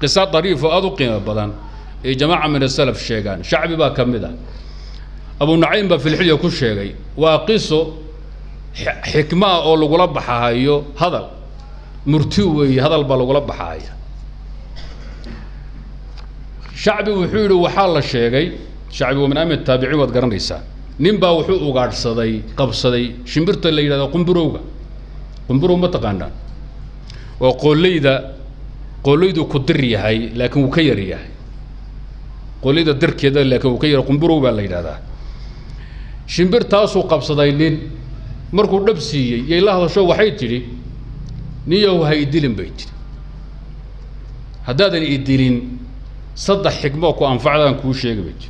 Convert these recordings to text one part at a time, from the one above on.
قصة طريفة أذقنا بدن جماعة من السلف الشيغان شعبي با كمدا أبو نعيم با في الحلية كل شيء وقصة حكمة أو لغلا بحايو هذا مرتوي هذا البلغلا بحايا شعبي وحول وحال الشيغي شعبي ومن أمن التابعين وذكرن ريسان نيمبا وحو وقعد صدي قبصدي شمبرت اللي هذا قنبروغا قنبرو ما تقانا وقول لي ذا كدر يحي لكن وكير يحي قول لي ذا در كذا لكن وكير قنبروغا اللي هذا شمبر تاسو قبصدي لين مركو دبسي يلا هذا شو وحيد تري نيو هاي ديلين بيت هذا الديلين صدق حكمك وأنفعنا كل شيء بيت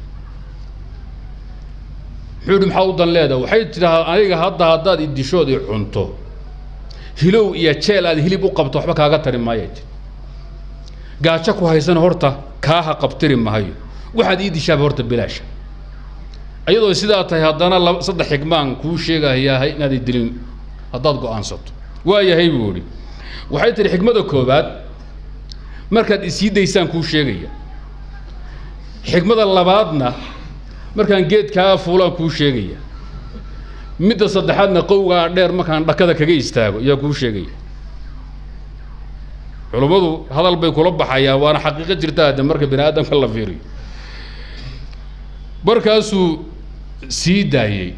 حلم حوضا لا ده وحيد ترى أنا هذا يدي شو دي عنته هلو يتشيل هذا هلي بقبض وحبك هاقتر ما يجي قاعدشك وهيسن هرتا كاها قبتر ما هي واحد يدي شاب هرتا بلاش أيضا سيداتها هذانا صدق حكمان كل شيء هي نادي الدين هذا قو أنصت ويا هي بوري وحيد ترى حكمة كوبات مركز يسيد يسان كل شيء حكمة الله بعدنا مركان جيت كافولا كل شيء مدة صدحنا قوة دير مكان ركض كجي يستاهل يا كل شيء علماء هذا اللي بيقول بحياة وأنا حقيقة جرتها ده مركب بني آدم كله فيري بركاسو سيداي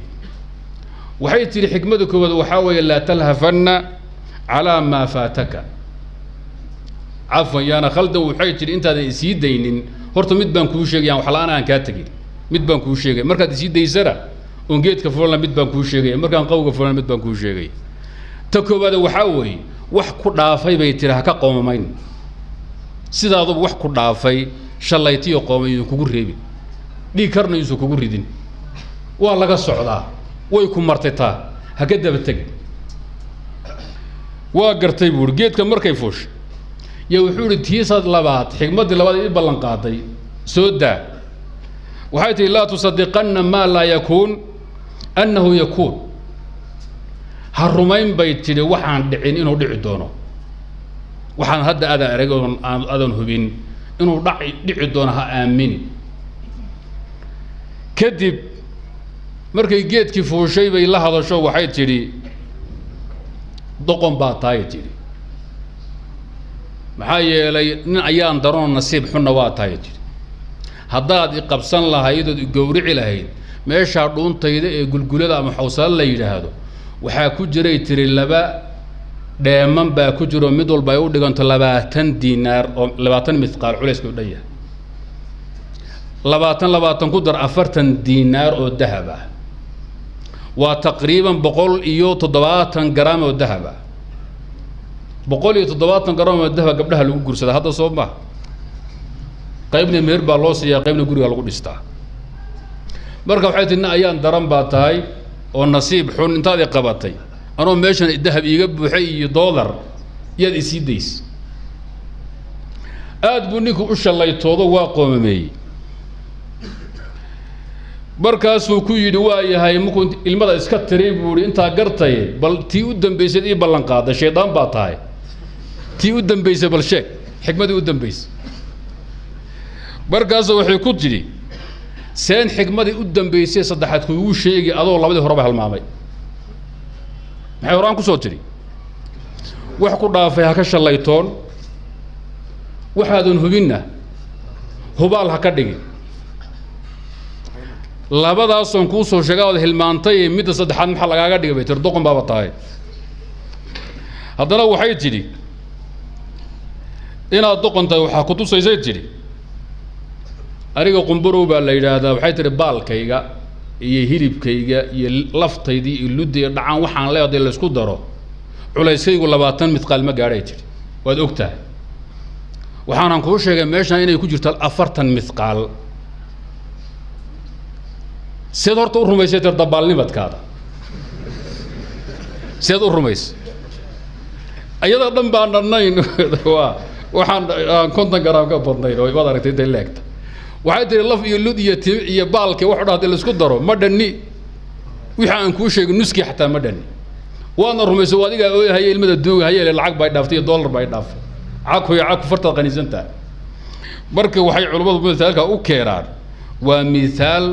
وحيت لحكمتك وحاول لا تلهفن على ما فاتك عفوا يا أنا خلد وحيت أنت سيدين هرت مد بان كل شيء يعني وحلانا أنا كاتجي مد بان كل شيء مركز سيدي زرع ونجيت كفرنا مد بان كل شيء مركز قوي كفرنا مد بان كل شيء تكوبا وحاول وحكو دافاي بيتيرها كقومين sidaadu wax ku dhaafay shalaytiyo qoomay kugu reebin dhig karnayso kugu ridin waa laga socdaa way ku martitaa haga daba tag waa gartay buur geedka markay fuush yaa wuxuu tiisad labaad xigmad labaad ee ballan qaaday soo daa waxay tii la tusaddiqanna ma la yakun annahu yakun harumayn bay tiri waxaan dhicin inuu dhici doono waxaan hadda adan hubin inuu dhici doono ha aamini kadib markay geedkii fuushay bay la hadasho waxay tiri doqon baa taay tiri maxaa yeelay nin ayaan daroon nasiib xunna waa taay tiri haddaad i qabsan lahayd oo gowrici lahayd meesha dhuuntayda ee gulgulada ama xawsal la yiraahdo waxaa ku jiray tiri laba dheeman baa ku jiro mid walba ay u dhiganto 20 diinaar oo 20 mithqaal culays ku dhaya 20 ku dar 40 diinaar oo dahab ah waa taqriiban 170 gram oo dahab ah 170 gram oo dahab gabdhaha lagu guursada hadda soo ma qaybna meer baa loo siiyaa qaybna guriga lagu dhistaa marka waxay tidna ayaan daran baa tahay oo nasiib xun intaad qabatay أنا ماشان الذهب يجيب بحي دولار يد إسيديس آد بنيكو إيش الله يتوضى واقوم مي بركاس وكوي دواء هاي ممكن المرأة إسكت تريبوري أنت قرتي بل تي قدام بيس إيه بلنقاده الشيطان باطاي تي قدام بيس بالشك حكمة قدام بيس بركاس وحي كتجري سين حكمة قدام بيس صدحت كل شيء أضو الله بده ربح المامي maxay horaan ku soo tiri wax ku dhaafay ha ka shalaytoon waxaadan hubinna hubaal ha ka dhigin labadaas oo ku soo sheegay wada hilmaantay mid saddexaad maxaa lagaaga dhigay bay tir doqon baaba tahay haddana waxay tiri inaad doqontahay waxa ku tusaysay tiri ariga qumburow baa la yiraahdaa waxay tiri baalkayga iyo hilibkayga iyo laftaydii iyo ludiga dhacaan waxaan leeyahay la isku daro culayskaygu 20 mithqaal ma gaaray jir waad ogtahay waxaan ku sheegay meeshan inay ku jirto 40 mithqaal sida horta u rumaysay dabaalnimadkaada sida u rumaysay ayada dhan baan dhannayn waxaan konton garaam ka badnayn oo wada aragtay inta leegta waxay tiri laf iyo lud iyo baalka wax dhahay la isku daro ma dhani wixii aan ku sheegay nuski xataa ma dhani waana rumayso adiga oo hay ilmada duuga hay lacag bay dhaaftay dollar bay dhaafay caku farta qaniisanta marka waxay culimadu mithaalka u keenaan waa mithaal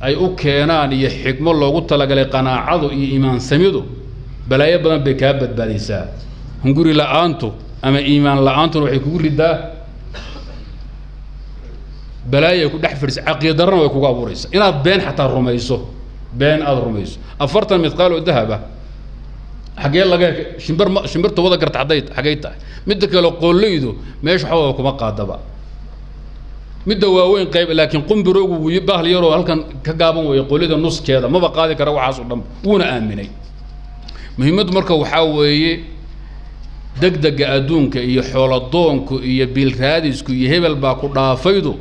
ay u keenaan iyo xikmo loogu talagalay qanaacadu iyo iimaan samidu balaayo badan bay kaa badbaadaysaa hunguri la'aantu ama iimaan la'aantuna waxay kugu ridaa balaayo ku dhex fadhis caqiida darrana way kugu abuuraysaa inaad been xataa rumayso been aad rumayso 40 mithqaal oo dahaba xagee laga shimbirta wada garta xagee tahay midda kale qooleydu meesha xawaa kuma qaadaba midda waaweyn qayb laakiin qumbirogu wuu baahli yaro halkan ka gaaban way qoolida nuskeeda maba qaadi kara waxaas oo dhan wuuna aaminay muhiimadu marka waxa weeye degdega adduunka iyo xooladoonku iyo bil raadisku iyo hebel baa ku dhaafaydu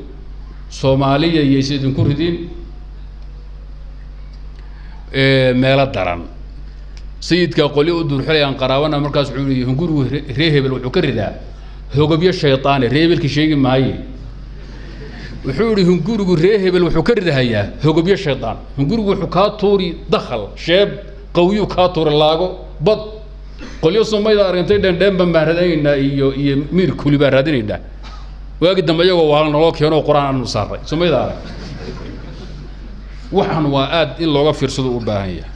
Soomaaliya iyo sidin ku ridin meela daran sayidka qoli u durxulayaan qaraabana markaas wuxuu yiri hungurigu reehebel wuxuu ka ridaa hogobyo shaytaane reebelki sheegi maaye wuxuu yiri hungurigu reehebel wuxuu ka ridahayaa hogobyo shaytaan hungurigu wuxuu ka tuuri dakhal sheeb qawiyu ka tuuri laago bad qolyo Soomaalida arintay dhandhan baan raadinayna iyo miir kuli baan raadinayna waagi dambe iyagoo waa naloo keeno quraan aanu saaray Soomaalida waxaan waa aad in looga fiirsado u baahan yahay